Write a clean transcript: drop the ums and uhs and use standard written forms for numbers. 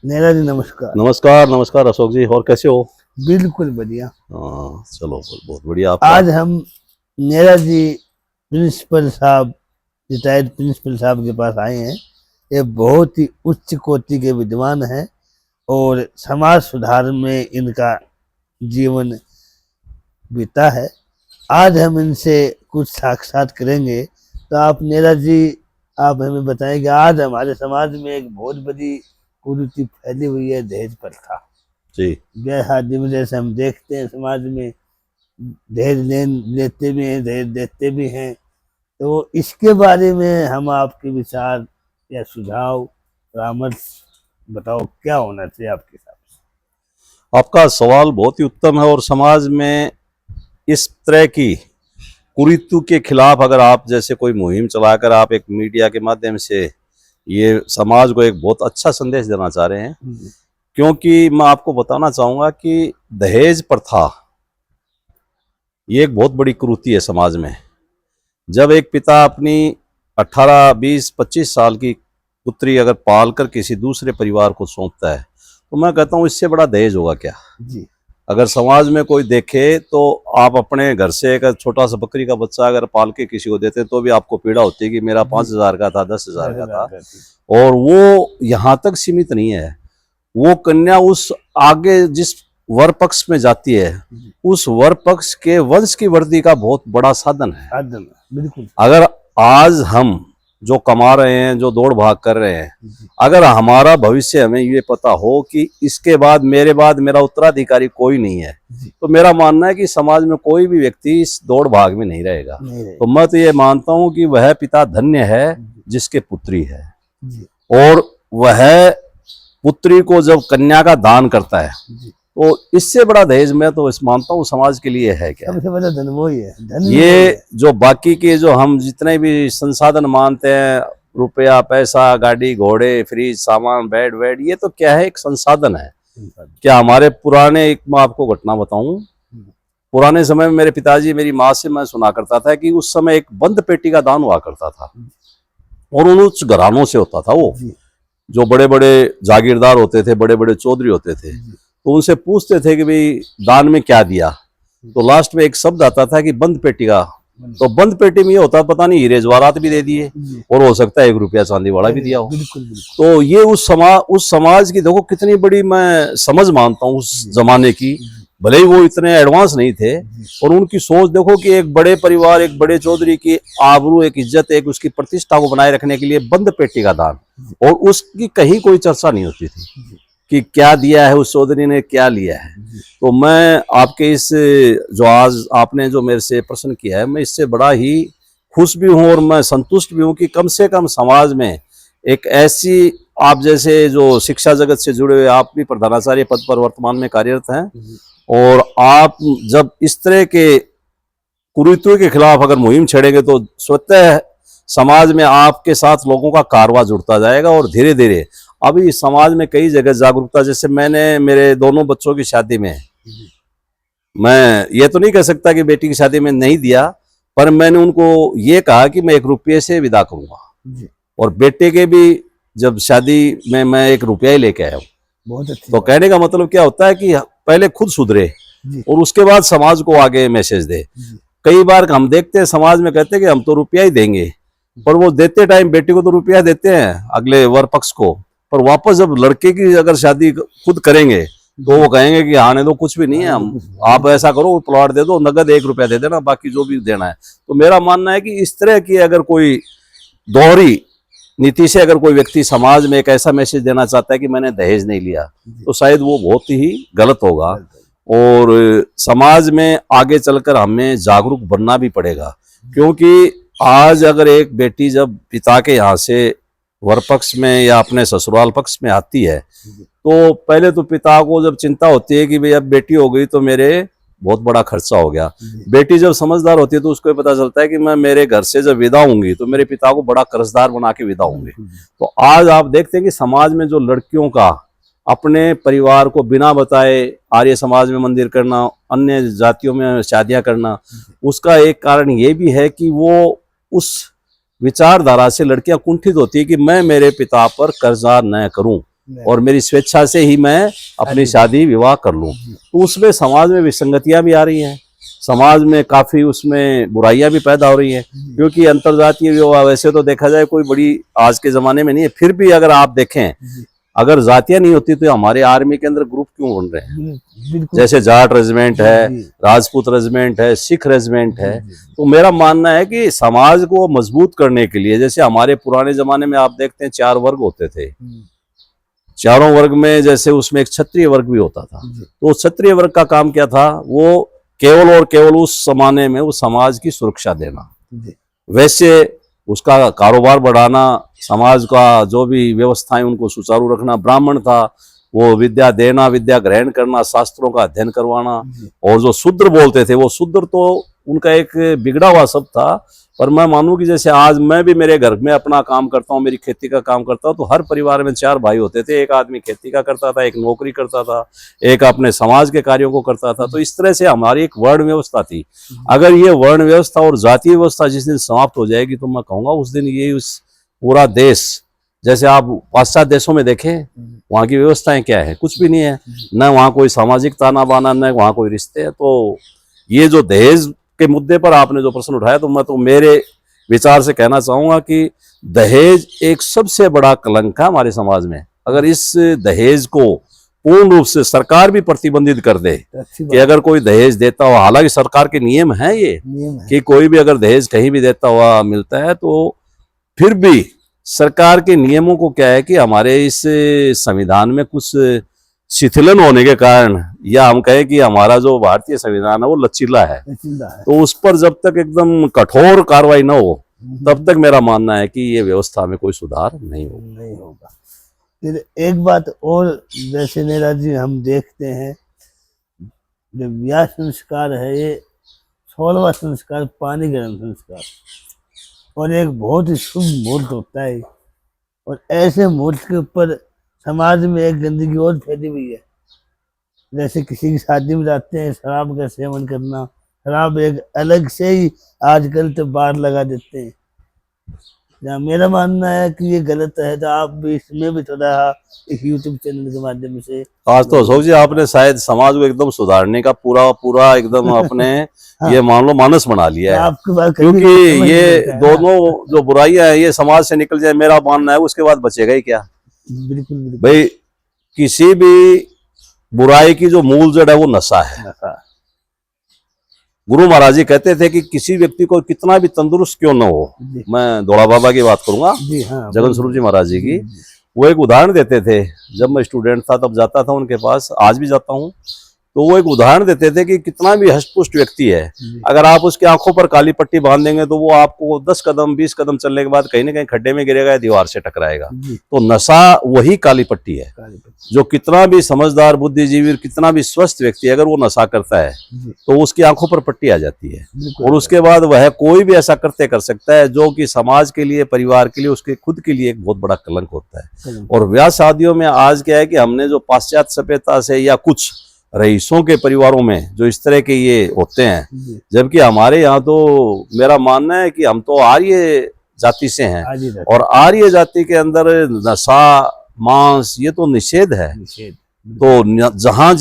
नेरा जी नमस्कार। नमस्कार नमस्कार अशोक जी, और कैसे हो? बिल्कुल बढ़िया। हाँ चलो, बहुत बढ़िया। आपका आज हम नेरा जी प्रिंसिपल साहब, रिटायर्ड प्रिंसिपल साहब के पास आए हैं। ये बहुत ही उच्च कोटि के विद्वान हैं और समाज सुधार में इनका जीवन बीता है। आज हम इनसे कुछ साक्षात करेंगे। तो आप नेरा जी, आप हमें बताएं कि आज हमारे समाज में एक बहुत बड़ी कुरीति फैली हुई है, दहेज प्रथा। जी ब्याह शादी में जैसे हम देखते हैं समाज में दहेज लेते भी हैं, दहेज देते भी हैं। तो इसके बारे में हम आपके विचार या सुझाव, परामर्श बताओ, क्या होना चाहिए आपके हिसाब से? आपका सवाल बहुत ही उत्तम है। और समाज में इस तरह की कुरीति के खिलाफ अगर आप जैसे कोई मुहिम चलाकर आप एक मीडिया के माध्यम से ये समाज को एक बहुत अच्छा संदेश देना चाह रहे हैं, क्योंकि मैं आपको बताना चाहूँगा कि दहेज प्रथा ये एक बहुत बड़ी कुरीति है समाज में। जब एक पिता अपनी 18, 20, 25 साल की पुत्री अगर पालकर किसी दूसरे परिवार को सौंपता है, तो मैं कहता हूँ इससे बड़ा दहेज होगा क्या। जी। अगर समाज में कोई देखे तो आप अपने घर से एक छोटा सा बकरी का बच्चा अगर पाल के किसी को देते तो भी आपको पीड़ा होती है कि मेरा 5,000 का था, 10,000 का था। और वो यहाँ तक सीमित नहीं है, वो कन्या उस आगे जिस वर पक्ष में जाती है, उस वर पक्ष के वंश की वृद्धि का बहुत बड़ा साधन है। बिल्कुल। अगर आज हम जो कमा रहे हैं, जो दौड़ भाग कर रहे हैं, अगर हमारा भविष्य हमें ये पता हो कि इसके बाद मेरा उत्तराधिकारी कोई नहीं है, तो मेरा मानना है कि समाज में कोई भी व्यक्ति इस दौड़ भाग में नहीं रहेगा। तो मैं तो ये मानता हूँ कि वह पिता धन्य है जिसके पुत्री है। और वह पुत्री को जब कन्या का दान करता है, तो इससे बड़ा दहेज मैं तो इस मानता हूँ समाज के लिए है क्या। सबसे बड़ा धन वो ही है। ये जो बाकी के जो हम जितने भी संसाधन मानते हैं, रुपया, पैसा, गाड़ी, घोड़े, फ्रिज, सामान, बेड वेड, ये तो क्या है, एक संसाधन है। क्या हमारे पुराने, एक मैं आपको घटना बताऊं, पुराने समय में मेरे पिताजी मेरी माँ से मैं सुना करता था कि उस समय एक बंद पेटी का दान हुआ करता था, और उन उच्च घरानों से होता था। वो जो बड़े बड़े जागीरदार होते थे, बड़े बड़े चौधरी होते थे, तो उनसे पूछते थे कि भाई दान में क्या दिया, तो लास्ट में एक शब्द आता था कि बंद पेटी का। तो बंद पेटी में ये होता, पता नहीं हीरे जवाहरात भी दे दिए, और हो सकता है 1 रुपया चांदी वाला भी दिया हो। तो ये उस समाज की देखो कितनी बड़ी मैं समझ मानता हूँ उस जमाने की। भले ही वो इतने एडवांस नहीं थे, और उनकी सोच देखो कि एक बड़े परिवार, एक बड़े चौधरी की आबरू, एक इज्जत, एक उसकी प्रतिष्ठा को बनाए रखने के लिए बंद पेटी का दान, और उसकी कहीं कोई चर्चा नहीं होती थी कि क्या दिया है उस चौधरी ने, क्या लिया है। तो मैं आपके इस जो आज आपने जो मेरे से प्रश्न किया है, मैं इससे बड़ा ही खुश भी हूँ और मैं संतुष्ट भी हूँ कि कम से कम समाज में एक ऐसी, आप जैसे जो शिक्षा जगत से जुड़े हुए, आप भी प्रधानाचार्य पद पर वर्तमान में कार्यरत हैं, और आप जब इस तरह के कुरीतियों के खिलाफ अगर मुहिम छेड़ेंगे तो स्वतः समाज में आपके साथ लोगों का कारवां जुड़ता जाएगा, और धीरे धीरे अभी समाज में कई जगह जागरूकता, जैसे मैंने मेरे दोनों बच्चों की शादी में, मैं ये तो नहीं कह सकता कि बेटी की शादी में नहीं दिया, पर मैंने उनको ये कहा कि मैं 1 रुपये से विदा करूंगा, और बेटे के भी जब शादी में मैं 1 रुपया ही लेके आया हूँ। बहुत अच्छी। तो कहने का मतलब क्या होता है कि पहले खुद सुधरे और उसके बाद समाज को आगे मैसेज दे। कई बार हम देखते हैं समाज में कहते हैं कि हम तो रुपया ही देंगे, पर वो देते टाइम बेटी को तो रुपया देते हैं अगले वर पक्ष को, पर वापस जब लड़के की अगर शादी खुद करेंगे तो वो कहेंगे कि आने दो, कुछ भी नहीं है, हम आप ऐसा करो प्लॉट दे दो, नगद 1 रुपया दे देना, बाकी जो भी देना है। तो मेरा मानना है कि इस तरह की अगर कोई दोहरी नीति से अगर कोई व्यक्ति समाज में एक ऐसा मैसेज देना चाहता है कि मैंने दहेज नहीं लिया, तो शायद वो बहुत ही गलत होगा, और समाज में आगे चलकर हमें जागरूक बनना भी पड़ेगा। क्योंकि आज अगर एक बेटी जब पिता के यहाँ से वर पक्ष में या अपने ससुराल पक्ष में आती है, तो पहले तो पिता को जब चिंता होती है कि भाई अब बेटी हो गई तो मेरे बहुत बड़ा खर्चा हो गया। बेटी जब समझदार होती है तो उसको पता चलता है कि मैं मेरे घर से जब विदा होंगी तो मेरे पिता को बड़ा कर्जदार बना के विदा होंगी। तो आज आप देखते हैं कि समाज में जो लड़कियों का अपने परिवार को बिना बताए आर्य समाज में मंदिर करना, अन्य जातियों में शादियां करना, उसका एक कारण ये भी है कि वो उस विचारधारा से लड़कियां कुंठित होती है कि मैं मेरे पिता पर कर्जा न करूं, और मेरी स्वेच्छा से ही मैं अपनी शादी विवाह कर लूं, तो उसमें समाज में विसंगतियां भी आ रही हैं, समाज में काफी उसमें बुराइयां भी पैदा हो रही हैं, क्योंकि अंतरजातीय विवाह वैसे तो देखा जाए कोई बड़ी आज के जमाने में नहीं है, फिर भी अगर आप देखें अगर जातियां नहीं होती तो हमारे आर्मी के अंदर ग्रुप क्यों बन रहे हैं, जैसे जाट रेजिमेंट है, राजपूत रेजिमेंट है, सिख रेजिमेंट है। तो मेरा मानना है कि समाज को मजबूत करने के लिए, जैसे हमारे पुराने जमाने में आप देखते हैं 4 वर्ग होते थे, चारों वर्ग में जैसे उसमें एक क्षत्रिय वर्ग भी होता था, तो क्षत्रिय वर्ग का काम क्या था, वो केवल और केवल उस जमाने में उस समाज की सुरक्षा देना, वैसे उसका कारोबार बढ़ाना, समाज का जो भी व्यवस्थाएं उनको सुचारू रखना। ब्राह्मण था, वो विद्या देना, विद्या ग्रहण करना, शास्त्रों का अध्ययन करवाना। और जो शूद्र बोलते थे, वो शूद्र तो उनका एक बिगड़ा हुआ शब्द था, पर मैं मानूं कि जैसे आज मैं भी मेरे घर में अपना काम करता हूँ, मेरी खेती का काम करता हूँ, तो हर परिवार में 4 भाई होते थे, एक आदमी खेती का करता था, एक नौकरी करता था, एक अपने समाज के कार्यों को करता था। तो इस तरह से हमारी एक वर्ण व्यवस्था थी। अगर ये वर्ण व्यवस्था और जातीय व्यवस्था जिस दिन समाप्त हो जाएगी, तो मैं कहूँगा उस दिन ये उस पूरा देश, जैसे आप पाश्चात्य देशों में देखें, वहाँ की व्यवस्थाएं क्या है, कुछ भी नहीं है, न वहाँ कोई सामाजिक ताना बाना, न वहाँ कोई रिश्ते है। तो ये जो दहेज के मुद्दे पर आपने जो प्रश्न उठाया, तो मैं तो मेरे विचार से कहना चाहूंगा कि दहेज एक सबसे बड़ा कलंक है हमारे समाज में। अगर इस दहेज को पूर्ण रूप से सरकार भी प्रतिबंधित कर दे कि अगर कोई दहेज देता हो, हालांकि सरकार के नियम है ये कि कोई भी अगर दहेज कहीं भी देता हुआ मिलता है, तो फिर भी सरकार के नियमों को क्या है कि हमारे इस संविधान में कुछ शिथिलन होने के कारण, या हम कहें कि हमारा जो भारतीय संविधान है वो लचीला है, तो उस पर जब तक एकदम कठोर कार्रवाई न हो, तब तक मेरा मानना है कि ये व्यवस्था में कोई सुधार नहीं होगा। फिर एक बात और, जैसे नीरज जी हम देखते हैं जो ब्याह संस्कार है, ये 16वां संस्कार पानी ग्रहण संस्कार, और एक बहुत ही शुभ मुहूर्त होता है, और ऐसे मुहूर्त के ऊपर समाज में एक गंदगी और फैली हुई है। जैसे किसी की शादी में जाते हैं, शराब का सेवन करना, शराब एक अलग से ही आजकल तो बार लगा देते हैं। जहाँ मेरा मानना है कि ये गलत है, तो आप भी इसमें भी थोड़ा इस यूट्यूब चैनल के माध्यम से आज तो अशोक जी आपने शायद समाज को एकदम सुधारने का पूरा एकदम अपने हाँ। ये मान लो मानस बना लिया है, क्योंकि ये दोनों जो बुराइयां हैं ये समाज से निकल जाए, मेरा मानना है उसके बाद बचेगा ही क्या। बिल्कुल भाई, किसी भी बुराई की जो मूल जड़ है वो नशा है। गुरु महाराज जी कहते थे कि किसी व्यक्ति को कितना भी तंदुरुस्त क्यों न हो, मैं धोड़ा बाबा की बात करूंगा, हाँ, जगन स्वरूप जी महाराज जी की, वो एक उदाहरण देते थे। जब मैं स्टूडेंट था तब जाता था उनके पास, आज भी जाता हूँ, तो वो एक उदाहरण देते थे कि कितना भी हष्टपुष्ट व्यक्ति है, अगर आप उसकी आंखों पर काली पट्टी बांध देंगे तो वो आपको 10 कदम 20 कदम चलने के बाद कहीं ना कहीं खड्डे में गिरेगा या दीवार से टकराएगा। तो नशा वही काली पट्टी है। जो कितना भी समझदार बुद्धिजीवी, कितना भी स्वस्थ व्यक्ति अगर वो नशा करता है तो उसकी आंखों पर पट्टी आ जाती है, और उसके बाद वह कोई भी ऐसा कृत्य कर सकता है जो कि समाज के लिए, परिवार के लिए, उसके खुद के लिए एक बहुत बड़ा कलंक होता है। और ब्याह शादियों में आज क्या है कि हमने जो पाश्चात्य सभ्यता से या कुछ रईसों के परिवारों में जो इस तरह के ये होते हैं, जबकि हमारे यहाँ तो मेरा मानना है कि हम तो आर्य जाति से हैं, और आर्य जाति के अंदर नशा, मांस, ये तो निषेध है। तो जहां